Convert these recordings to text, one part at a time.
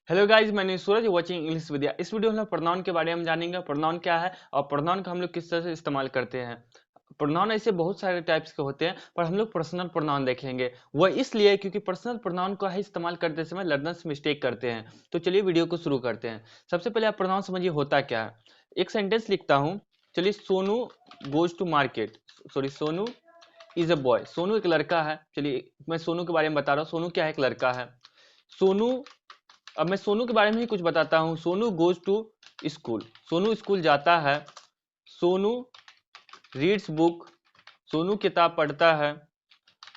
Hello guys, मैंने सूरज watching English विद्या। इस video में हम प्रोनाउन के बारे में जानेंगे। प्रोनाउन क्या है और प्रोनाउन का हम लोग किस तरह से इस्तेमाल करते हैं। प्रोनाउन ऐसे बहुत सारे टाइप्स के होते हैं, पर हम लोग पर्सनल प्रोनाउन देखेंगे। वह इसलिए क्योंकि पर्सनल प्रोनाउन का ही इस्तेमाल करते समय लर्नर्स मिस्टेक करते हैं। तो चलिए वीडियो को शुरू करते हैं। सबसे पहले आप प्रोनाउन समझिए होता क्या है। एक सेंटेंस लिखता हूँ। चलिए, Sonu goes to market. Sorry, Sonu is a boy. Sonu एक लड़का है। चलिए, मैं सोनू के बारे में बता रहा हूँ। सोनू क्या है? एक लड़का है। सोनू, अब मैं सोनू के बारे में ही कुछ बताता हूँ। Sonu goes to school. Sonu school जाता है। Sonu reads book. सोनू किताब पढ़ता है।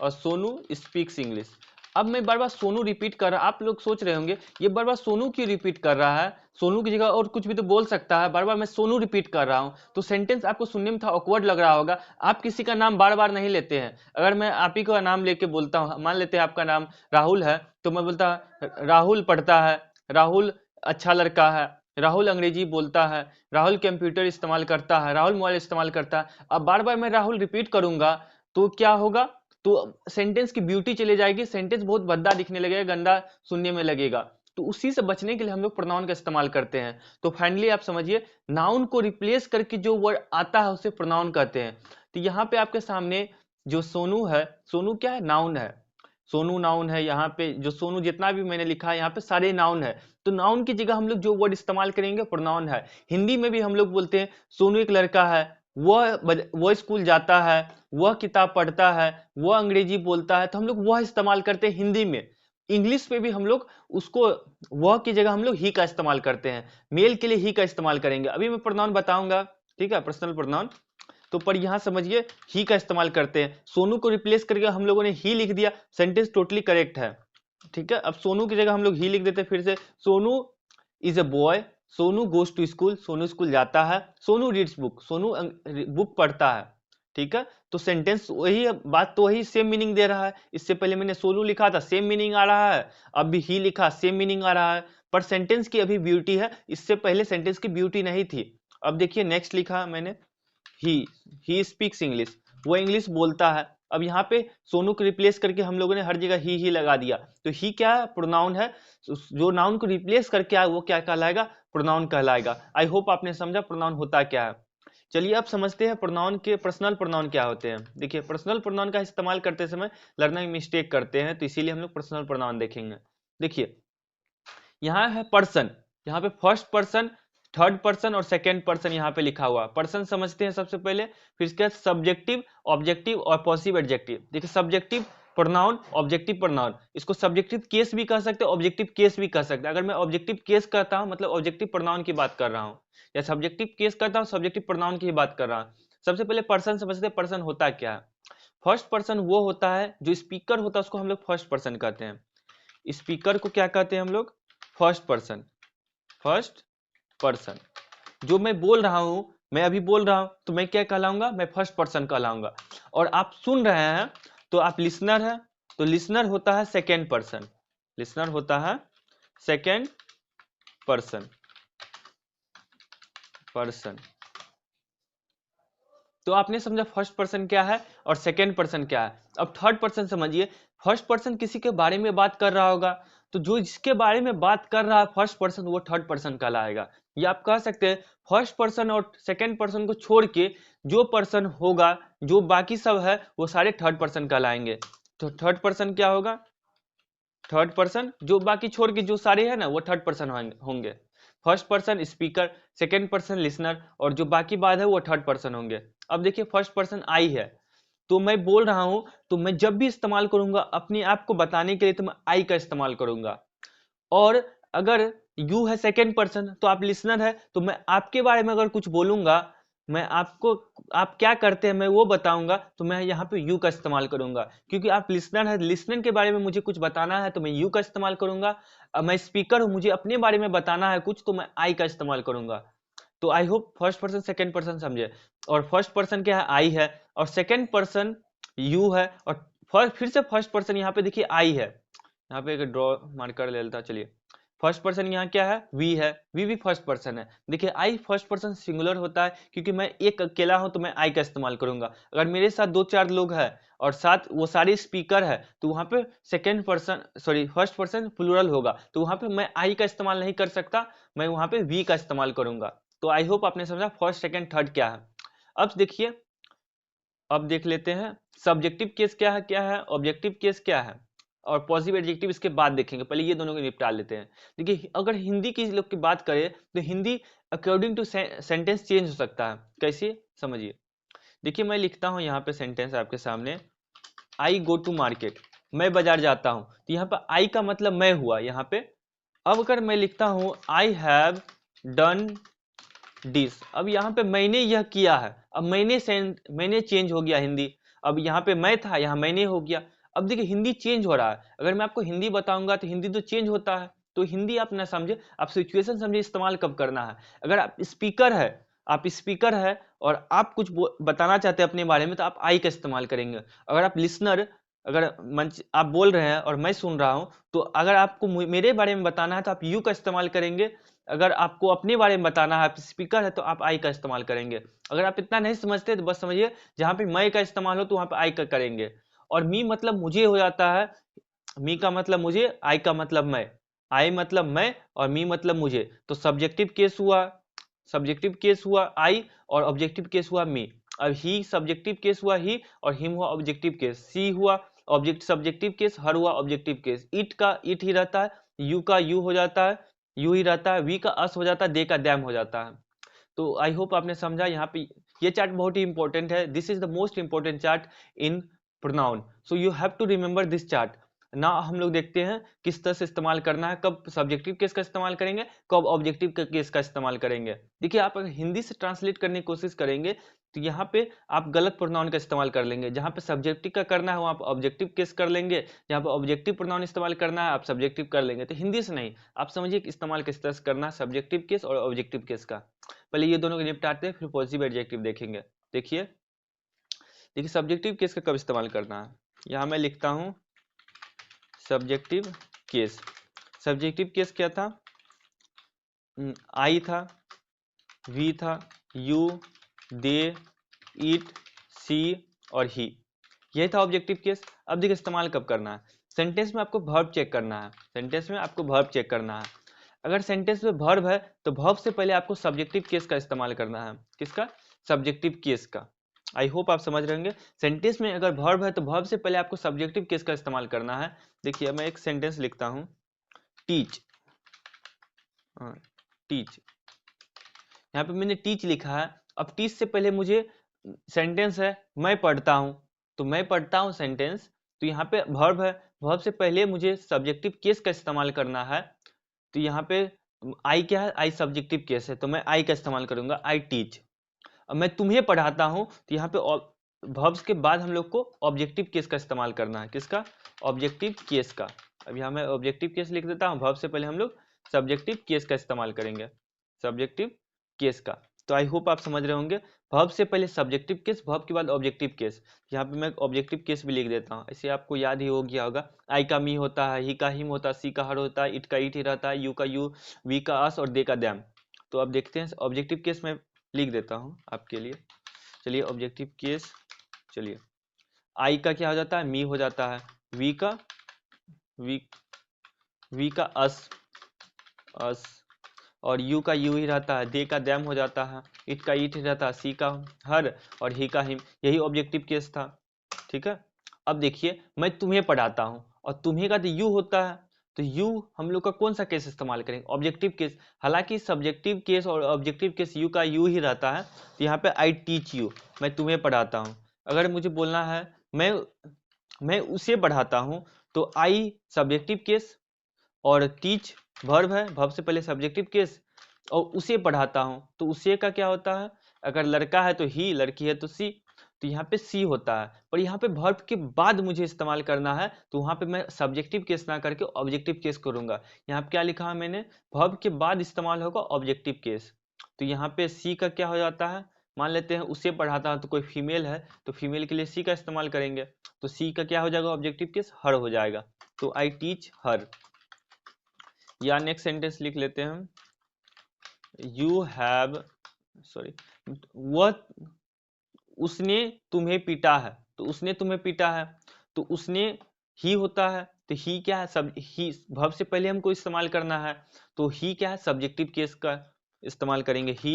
और सोनू स्पीक्स इंग्लिश। अब मैं बार बार सोनू रिपीट कर रहा, आप लोग सोच रहे होंगे ये बार बार सोनू क्यों रिपीट कर रहा है। सोनू की जगह और कुछ भी तो बोल सकता है। बार बार मैं सोनू रिपीट कर रहा हूं तो सेंटेंस आपको सुनने में था ऑकवर्ड लग रहा होगा। आप किसी का नाम बार बार नहीं लेते हैं। अगर मैं आप ही का नाम लेके बोलता हूं, मान लेते हैं आपका नाम राहुल है, तो मैं बोलता राहुल पढ़ता है, राहुल अच्छा लड़का है, राहुल अंग्रेजी बोलता है, राहुल कंप्यूटर इस्तेमाल करता है, राहुल मोबाइल इस्तेमाल करता है। अब बार बार मैं राहुल रिपीट करूंगा तो क्या होगा? तो सेंटेंस की ब्यूटी चली जाएगी। सेंटेंस बहुत भद्दा दिखने लगेगा, गंदा सुनने में लगेगा। तो उसी से बचने के लिए हम लोग प्रोनाउन का इस्तेमाल करते हैं। तो फाइनली आप समझिए, नाउन को रिप्लेस करके जो वर्ड आता है उसे प्रोनाउन कहते हैं। तो यहाँ पे आपके सामने जो सोनू है, सोनू क्या है? नाउन है। सोनू नाउन है। यहाँ पे जो सोनू जितना भी मैंने लिखा है यहाँ पे सारे नाउन है। तो नाउन की जगह हम लोग जो वर्ड इस्तेमाल करेंगे प्रोनाउन है। हिंदी में भी हम लोग बोलते हैं सोनू एक लड़का है, वह स्कूल जाता है, वह किताब पढ़ता है, वह अंग्रेजी बोलता है, तो हम लोग वह इस्तेमाल करते हैं हिंदी में। इंग्लिश में भी हम लोग उसको वह की जगह हम लोग ही का इस्तेमाल करते हैं। मेल के लिए ही का इस्तेमाल करेंगे। अभी मैं प्रोनाउन बताऊंगा, ठीक है, पर्सनल प्रोनाउन। तो पर यहां समझिए ही का इस्तेमाल करते हैं। सोनू को रिप्लेस करके हम लोगों ने ही लिख दिया, सेंटेंस टोटली करेक्ट है। ठीक है, अब सोनू की जगह हम लोग ही लिख देते हैं। फिर से, Sonu is a boy, Sonu goes to school, Sonu school जाता है, Sonu reads book, Sonu book पढ़ता है। ठीक है, तो सेंटेंस वही है, बात तो वही, सेम मीनिंग दे रहा है। इससे पहले मैंने सोनू लिखा था, सेम मीनिंग आ रहा है। अब भी ही लिखा, सेम मीनिंग आ रहा है। पर सेंटेंस की अभी ब्यूटी है, इससे पहले सेंटेंस की ब्यूटी नहीं थी। अब देखिए नेक्स्ट लिखा मैंने, ही ही स्पीक्स इंग्लिश, वो इंग्लिश बोलता है। अब यहाँ पे सोनू को रिप्लेस करके हम लोगों ने हर जगह ही लगा दिया। तो ही क्या है? प्रोनाउन है। जो नाउन को रिप्लेस करके आए वो क्या कहलाएगा? प्रोनाउन कहलाएगा। आई होप आपने समझा प्रोनाउन होता क्या है। चलिए अब समझते हैं प्रोनाउन के पर्सनल प्रोनाउन क्या होते हैं। देखिए, पर्सनल प्रोनाउन का इस्तेमाल करते समय लर्नर मिस्टेक करते हैं, तो इसीलिए हम लोग पर्सनल प्रोनाउन देखेंगे। देखिए, यहाँ है पर्सन। यहाँ पे फर्स्ट पर्सन, थर्ड पर्सन और सेकेंड पर्सन यहाँ पे लिखा हुआ। पर्सन समझते हैं सबसे पहले, फिर इसके बाद सब्जेक्टिव, ऑब्जेक्टिव और पॉसिव एडजेक्टिव। देखिए, सब्जेक्टिव प्रोनाउन, ऑब्जेक्टिव प्रोनाउन, इसको सब्जेक्टिव केस भी कह सकते हैं, ऑब्जेक्टिव केस भी कह सकते हैं। अगर मैं ऑब्जेक्टिव केस कहता हूं मतलब ऑब्जेक्टिव प्रोनाउन की बात कर रहा हूं, या सब्जेक्टिव केस कहता हूं सब्जेक्टिव प्रोनाउन की बात कर रहा हूं। सबसे पहले पर्सन समझते हैं, पर्सन होता क्या है। फर्स्ट पर्सन वो होता है जो स्पीकर होता है, उसको हम लोग फर्स्ट पर्सन कहते हैं। स्पीकर को क्या कहते हैं हम लोग? First person. फर्स्ट पर्सन, जो मैं बोल रहा हूं, मैं अभी बोल रहा हूं तो मैं क्या कहलाऊंगा? मैं फर्स्ट पर्सन कहलाऊंगा। और आप सुन रहे हैं तो आप लिसनर है, तो लिसनर होता है सेकेंड पर्सन। लिसनर होता है सेकेंड पर्सन। पर्सन, तो आपने समझा फर्स्ट पर्सन क्या है और सेकेंड पर्सन क्या है। अब थर्ड पर्सन समझिए। फर्स्ट पर्सन किसी के बारे में बात कर रहा होगा, तो जो जिसके बारे में बात कर रहा है फर्स्ट पर्सन, वो थर्ड पर्सन कहलाएगा। ये आप कह सकते हैं फर्स्ट पर्सन और सेकेंड पर्सन को छोड़ के जो पर्सन होगा, जो बाकी सब है, वो सारे थर्ड पर्सन कहलाएंगे। तो थर्ड पर्सन क्या होगा? थर्ड पर्सन, जो बाकी छोड़ के जो सारे हैं ना, वो थर्ड पर्सन होंगे। First person speaker, second person listener, और जो बाकी बात है वो थर्ड पर्सन होंगे। अब देखिए, फर्स्ट पर्सन आई है, तो मैं बोल रहा हूं, तो मैं जब भी इस्तेमाल करूंगा अपने आप को बताने के लिए, तो मैं आई का इस्तेमाल करूंगा। और अगर यू है सेकेंड पर्सन, तो आप लिसनर है, तो मैं आपके बारे में अगर कुछ बोलूंगा, मैं आपको, आप क्या करते हैं मैं वो बताऊंगा, तो मैं यहाँ पे यू का इस्तेमाल करूंगा। क्योंकि आप लिसनर है, लिसनर के बारे में मुझे कुछ बताना है तो मैं यू का इस्तेमाल करूंगा। अब मैं स्पीकर हूं, मुझे अपने बारे में बताना है कुछ, तो मैं आई का इस्तेमाल करूंगा। तो I hope first person second person समझे। और फर्स्ट पर्सन क्या है? आई है। और सेकेंड पर्सन यू है। और फिर से फर्स्ट पर्सन यहाँ पे देखिए आई है। यहाँ पे एक ड्रॉ मार्कर ले लेता, चलिए। फर्स्ट पर्सन यहाँ क्या है, वी है, वी भी फर्स्ट पर्सन है। देखिए आई फर्स्ट पर्सन सिंगुलर होता है क्योंकि मैं एक अकेला हूं तो मैं आई का इस्तेमाल करूंगा। अगर मेरे साथ 2-4 लोग हैं और साथ वो सारे स्पीकर है तो वहां पे second person sorry first person plural होगा, तो वहां पे मैं आई का इस्तेमाल नहीं कर सकता, मैं वहां पे वी का इस्तेमाल करूंगा। तो आई होप आपने समझा फर्स्ट सेकेंड थर्ड क्या है। अब देखिए, अब देख लेते हैं सब्जेक्टिव केस क्या है ऑब्जेक्टिव केस क्या है और पॉजिटिव एडजेक्टिव इसके बाद देखेंगे। पहले ये दोनों को निपटा लेते हैं। देखिए अगर हिंदी की लोग की बात करें तो Hindi according to sentence change हो सकता है। कैसे, समझिए। देखिए मैं लिखता हूं यहाँ पे सेंटेंस आपके सामने, आई गो टू मार्केट, मैं बाजार जाता हूं, तो यहाँ पे आई का मतलब मैं हुआ यहाँ पे। अब अगर मैं लिखता हूं आई हैव डन दिस, अब यहाँ पे मैंने यह किया है, अब मैंने चेंज हो गया हिंदी, अब यहाँ पे मैं था यहाँ मैंने हो गया। अब देखिए हिंदी चेंज हो रहा है, अगर मैं आपको हिंदी बताऊंगा तो हिंदी तो चेंज होता है। तो हिंदी आप ना समझे, आप सिचुएशन समझे इस्तेमाल कब करना है। अगर आप स्पीकर है और आप कुछ बताना चाहते हैं अपने बारे में तो आप आई का इस्तेमाल करेंगे। अगर आप लिसनर, अगर मंच आप बोल रहे हैं और मैं सुन रहा हूं तो अगर आपको मेरे बारे में बताना है तो आप यू का इस्तेमाल करेंगे। अगर आपको अपने बारे में बताना है, आप स्पीकर है तो आप आई का इस्तेमाल करेंगे। अगर आप इतना नहीं समझते तो बस समझिए जहां पे मैं का इस्तेमाल हो तो वहां पे आई का करेंगे। और मी मतलब मुझे हो जाता है, मी का मतलब मुझे, आई का मतलब मैं, आई मतलब मैं और मी मतलब मुझे। तो सब्जेक्टिव केस हुआ आई और ऑब्जेक्टिव केस हुआ मी। अब ही सब्जेक्टिव केस हुआ ही और हिम हुआ ऑब्जेक्टिव केस, सी हुआ सब्जेक्टिव केस, हर हुआ ऑब्जेक्टिव केस, इट का इट ही रहता है, यू का यू हो जाता है, यू ही रहता है, वी का अस हो जाता है, दे का दैम हो जाता है। तो आई होप आपने समझा। यहाँ पे ये चार्ट बहुत ही इंपॉर्टेंट है, this is the most important chart in pronoun, so you have to remember this chart. ना हम लोग देखते हैं किस तरह से इस्तेमाल करना है, कब सब्जेक्टिव केस का इस्तेमाल करेंगे, कब ऑब्जेक्टिव केस का इस्तेमाल करेंगे। देखिए आप अगर हिंदी से ट्रांसलेट करने की कोशिश करेंगे तो यहाँ पे आप गलत प्रोनाउन का इस्तेमाल कर लेंगे। जहाँ पे सब्जेक्टिव का करना है वहाँ पे ऑब्जेक्टिव केस कर लेंगे, जहाँ पे ऑब्जेक्टिव प्रोनाउन इस्तेमाल करना है आप सब्जेक्टिव कर लेंगे। तो हिंदी से नहीं, आप समझिए इस्तेमाल किस तरह से करना है सब्जेक्टिव केस और ऑब्जेक्टिव केस का। पहले ये दोनों को निपटाते हैं फिर पॉजिटिव एडजेक्टिव देखेंगे। देखिए देखिए सब्जेक्टिव केस का कब इस्तेमाल करना है। यहाँ मैं लिखता हूँ सब्जेक्टिव केस। सब्जेक्टिव केस क्या था, आई था, वी था, यू, दे, इट, सी और ही, यही था ऑब्जेक्टिव केस। अब देखिए इस्तेमाल कब करना है, सेंटेंस में आपको वर्ब चेक करना है, सेंटेंस में आपको वर्ब चेक करना है। अगर सेंटेंस में वर्ब है तो वर्ब से पहले आपको सब्जेक्टिव केस का इस्तेमाल करना है। किसका, सब्जेक्टिव केस का। आई होप आप समझ रहे होंगे। सेंटेंस में अगर वर्ब है तो वर्ब से पहले आपको सब्जेक्टिव केस का इस्तेमाल करना है। देखिए मैं एक सेंटेंस लिखता हूं, टीच, टीच, यहाँ पे मैंने टीच लिखा है। अब टीच से पहले मुझे, सेंटेंस है मैं पढ़ता हूं, तो मैं पढ़ता हूं सेंटेंस, तो यहाँ पे वर्ब है, वर्ब से पहले मुझे सब्जेक्टिव केस का इस्तेमाल करना है। तो यहाँ पे आई क्या है, आई सब्जेक्टिव केस है तो मैं आई का इस्तेमाल करूंगा, आई टीच। अब मैं तुम्हें पढ़ाता हूं तो यहाँ पे वर्ब्स के बाद हम लोग को ऑब्जेक्टिव केस का इस्तेमाल करना है। किसका, ऑब्जेक्टिव केस का। अब यहाँ मैं ऑब्जेक्टिव केस लिख देता हूँ, वर्ब से पहले हम लोग सब्जेक्टिव केस का इस्तेमाल करेंगे, सब्जेक्टिव केस का। तो आई होप आप समझ रहे होंगे, वर्ब से पहले सब्जेक्टिव केस, वर्ब के बाद ऑब्जेक्टिव केस। यहाँ पे मैं ऑब्जेक्टिव केस भी लिख देता हूँ, ऐसे आपको याद ही हो गया होगा। आई का मी होता है, ही का हिम होता है, सी का हर होता है, इट का इट ही रहता है, यू का यू, वी का अस और दे का दैम। तो अब देखते हैं ऑब्जेक्टिव केस में लिख देता हूं आपके लिए। चलिए ऑब्जेक्टिव केस, चलिए आई का क्या हो जाता है, मी हो जाता है, वी का वी वी का अस और यू का यू ही रहता है, दे का दैम हो जाता है, इट का इट ही रहता है, सी का हर और ही का हिम, यही ऑब्जेक्टिव केस था। ठीक है। अब देखिए मैं तुम्हें पढ़ाता हूं और तुम्हें का तो यू होता है, तो यू हम लोग का कौन सा केस इस्तेमाल करेंगे, ऑब्जेक्टिव केस। हालांकि सब्जेक्टिव केस और ऑब्जेक्टिव केस यू का यू ही रहता है, तो यहाँ पे आई टीच यू, मैं तुम्हें पढ़ाता हूँ। अगर मुझे बोलना है मैं उसे पढ़ाता हूँ तो आई सब्जेक्टिव केस और टीच वर्ब है, वर्ब से पहले सब्जेक्टिव केस, और उसे पढ़ाता हूँ तो उसे का क्या होता है, अगर लड़का है तो ही, लड़की है तो सी, तो यहाँ पे सी होता है। पर यहाँ पे वर्ब के बाद मुझे इस्तेमाल करना है तो वहां पे मैं सब्जेक्टिव केस ना करके ऑब्जेक्टिव केस करूंगा। यहाँ पे क्या लिखा है मैंने, वर्ब के बाद इस्तेमाल होगा ऑब्जेक्टिव केस। तो यहाँ पे सी का क्या हो जाता है, मान लेते हैं उसे पढ़ाता हूँ तो कोई फीमेल है तो फीमेल के लिए सी का इस्तेमाल करेंगे, तो सी का क्या हो जाएगा ऑब्जेक्टिव केस, हर हो जाएगा। तो आई टीच हर, या नेक्स्ट सेंटेंस लिख लेते हैं हम, यू हैव, सॉरी, वह, उसने तुम्हें पीटा है, तो उसने तुम्हें पीटा है, तो उसने ही होता है, तो ही क्या है, सब ही वर्ब से पहले हमको इस्तेमाल करना है, तो ही क्या है, सब्जेक्टिव केस का इस्तेमाल करेंगे, ही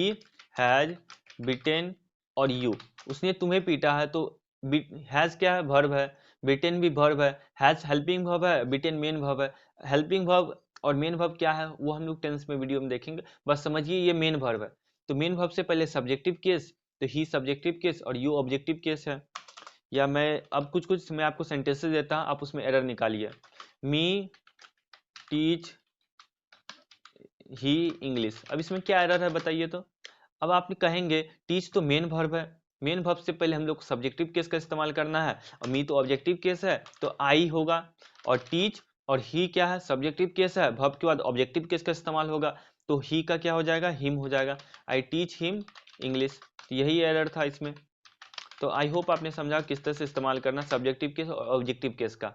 हैज बीटेन, और यू, उसने तुम्हें पीटा है, तो हैज क्या है, वर्ब है, बीटेन भी वर्ब है, हैज हेल्पिंग वर्ब है, बीटेन मेन वर्ब है, हेल्पिंग वर्ब और मेन वर्ब क्या है वो हम लोग टेंस में वीडियो में देखेंगे, बस समझिए ये मेन वर्ब है, तो मेन वर्ब से पहले सब्जेक्टिव केस, तो ही सब्जेक्टिव केस और यू ऑब्जेक्टिव केस है। या मैं अब कुछ कुछ मैं आपको सेंटेंसेस देता हूँ, आप उसमें एरर निकालिए। मी टीच ही इंग्लिश, अब इसमें क्या एरर है बताइए तो। अब आप कहेंगे टीच तो मेन वर्ब है, मेन वर्ब से पहले हम लोग सब्जेक्टिव केस का इस्तेमाल करना है, और मी तो ऑब्जेक्टिव केस है, तो आई होगा, और टीच और ही क्या है, सब्जेक्टिव केस है, वर्ब के बाद ऑब्जेक्टिव केस का इस्तेमाल होगा, तो ही का क्या हो जाएगा, हिम हो जाएगा, आई टीच हिम इंग्लिश, तो यही एरर था इसमें। तो आई होप आपने समझा किस तरह से इस्तेमाल करना सब्जेक्टिव केस और ऑब्जेक्टिव केस का।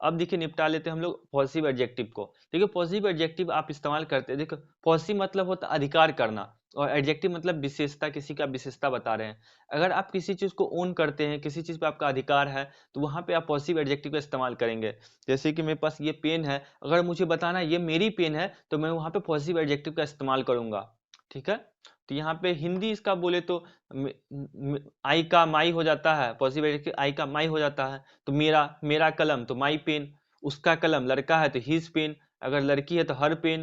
अब देखिए निपटा लेते हैं हम लोग पॉजिटिव एडजेक्टिव को। देखिए पॉजिटिव एडजेक्टिव आप इस्तेमाल करते हैं, देखो पॉजिटिव मतलब होता है अधिकार करना, और एडजेक्टिव मतलब विशेषता, किसी का विशेषता बता रहे हैं। अगर आप किसी चीज को ओन करते हैं, किसी चीज पे आपका अधिकार है, तो वहां पे आप पॉजिटिव एडजेक्टिव का इस्तेमाल करेंगे। जैसे कि मेरे पास ये पेन है, अगर मुझे बताना है ये मेरी पेन है, तो मैं वहां पे पॉजिटिव एडजेक्टिव का इस्तेमाल करूंगा, ठीक है। तो यहाँ पे हिंदी इसका बोले तो आई का माई हो जाता है, पॉजिटिव एडजेक्टिव आई का माई हो जाता है, तो मेरा, मेरा कलम तो माई पेन, उसका कलम लड़का है तो हिज पेन, अगर लड़की है तो हर पेन,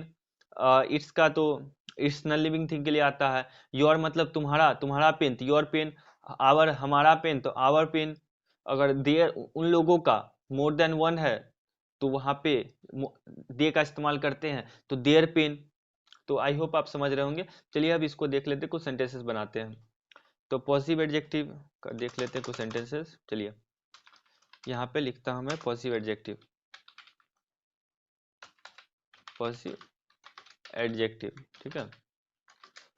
इट्स का तो इट्स नॉन लिविंग थिंग के लिए आता है, योर मतलब तुम्हारा, तुम्हारा पेन तो योर पेन, आवर हमारा पेन तो आवर पेन, अगर देयर उन लोगों का मोर देन वन है, तो वहां पे दे का इस्तेमाल करते हैं, तो देयर पेन। तो आई होप आप समझ रहे होंगे। चलिए अब इसको देख लेते हैं, कुछ सेंटेंसेस बनाते हैं। तो पॉजिटिव एडजेक्टिव का देख लेते हैं कुछ सेंटेंसेस। चलिए यहाँ पे लिखता हूँ मैं पॉजिटिव एडजेक्टिव, पॉजिटिव एडजेक्टिव, ठीक है।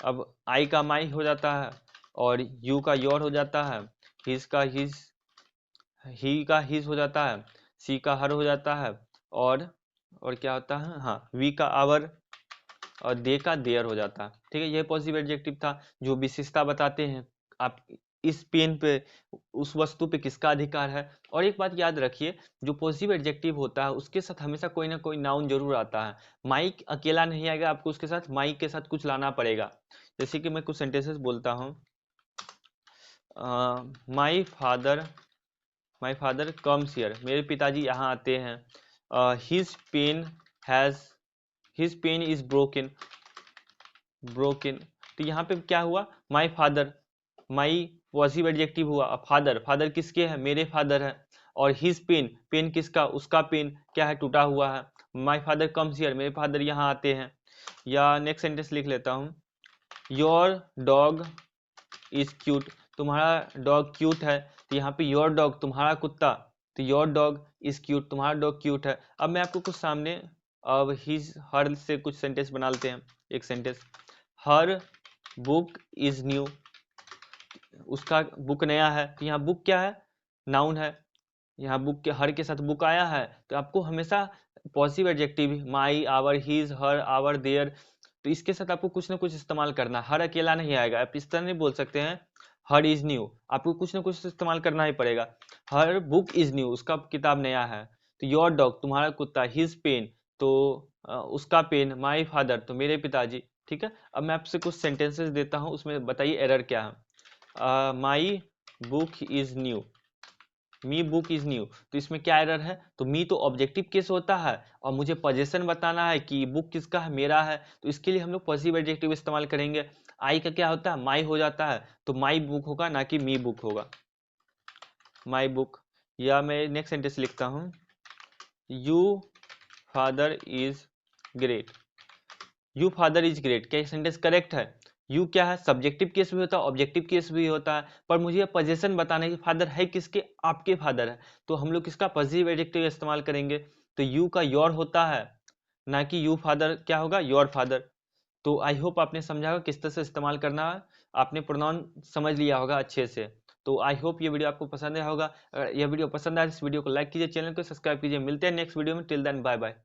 अब आई का माई हो जाता है, और यू का योर हो जाता है, हिज का हिज, ही का हिज हो जाता है, सी का हर हो जाता है, और क्या होता है, हाँ वी का आवर, और दे का देयर हो जाता है, ठीक है। यह पॉजिटिव एडजेक्टिव था जो विशेषता बताते हैं, आप इस पेन पे, उस वस्तु पे किसका अधिकार है। और एक बात याद रखिए, जो पॉजिटिव एडजेक्टिव होता है उसके साथ हमेशा कोई ना कोई नाउन जरूर आता है, माइक अकेला नहीं आएगा, आपको उसके साथ माइक के साथ कुछ लाना पड़ेगा। जैसे कि मैं कुछ सेंटेंसेस बोलता हूँ, my father, my father comes here, मेरे पिताजी यहाँ आते हैं, his pen has, his pen is broken, broken, तो यहाँ पे क्या हुआ, my father, my positive adjective हुआ, अब फादर, फादर किसके है, मेरे फादर है, और हिज पेन, पेन किसका, उसका पेन क्या है, टूटा हुआ है, माई फादर कम्स हियर, मेरे फादर यहाँ आते हैं। या नेक्स्ट सेंटेंस लिख लेता हूँ, योर डॉग इज क्यूट, तुम्हारा डॉग क्यूट है, तो यहाँ पे योर डॉग तुम्हारा कुत्ता, तो योर डॉग इज क्यूट, तुम्हारा डॉग क्यूट है। अब मैं आपको कुछ सामने, अब हिज हर से कुछ सेंटेंस बना लेते हैं। एक sentence, her book is new, उसका बुक नया है, तो यहाँ बुक क्या है, नाउन है, यहाँ बुक के हर के साथ बुक आया है, तो आपको हमेशा positive adjective my, our, his, her, our, their, तो इसके साथ आपको कुछ ना कुछ इस्तेमाल करना, हर अकेला नहीं आएगा, आप इस तरह नहीं बोल सकते हैं हर इज न्यू, आपको कुछ ना कुछ इस्तेमाल करना ही पड़ेगा। हर बुक इज न्यू, उसका किताब नया है, तो योर डॉग तुम्हारा कुत्ता, हिज पेन तो उसका पेन, माई फादर तो मेरे पिताजी, ठीक है। अब मैं आपसे कुछ सेंटेंसेस देता हूँ, उसमें बताइए एरर क्या है। My book is new, me book is new, तो इसमें क्या एरर है, तो मी तो ऑब्जेक्टिव केस होता है, और मुझे पोजीशन बताना है कि बुक किसका है, मेरा है, तो इसके लिए हम लोग पॉजिटिव एडजेक्टिव इस्तेमाल करेंगे। आई का क्या होता है, माई हो जाता है, तो माई बुक होगा ना कि मी बुक होगा, माई बुक। या मैं नेक्स्ट सेंटेंस लिखता हूँ, you father is great, you father is great, क्या सेंटेंस करेक्ट है। यू क्या है, सब्जेक्टिव केस भी होता है, ऑब्जेक्टिव केस भी होता है, पर मुझे ये पोजीशन बताना है कि फादर है किसके, आपके फादर है, तो हम लोग किसका पॉजिटिव एडजेक्टिव इस्तेमाल करेंगे, तो यू का योर होता है, ना कि यू फादर क्या होगा, योर फादर। तो आई होप आपने समझा होगा किस तरह से इस्तेमाल करना है, आपने प्रोनाउन समझ लिया होगा अच्छे से। तो आई होप ये वीडियो आपको पसंद आया होगा, अगर यह वीडियो पसंद आया इस वीडियो को लाइक कीजिए, चैनल को सब्सक्राइब कीजिए, मिलते हैं नेक्स्ट वीडियो में, टिल देन बाय बाय।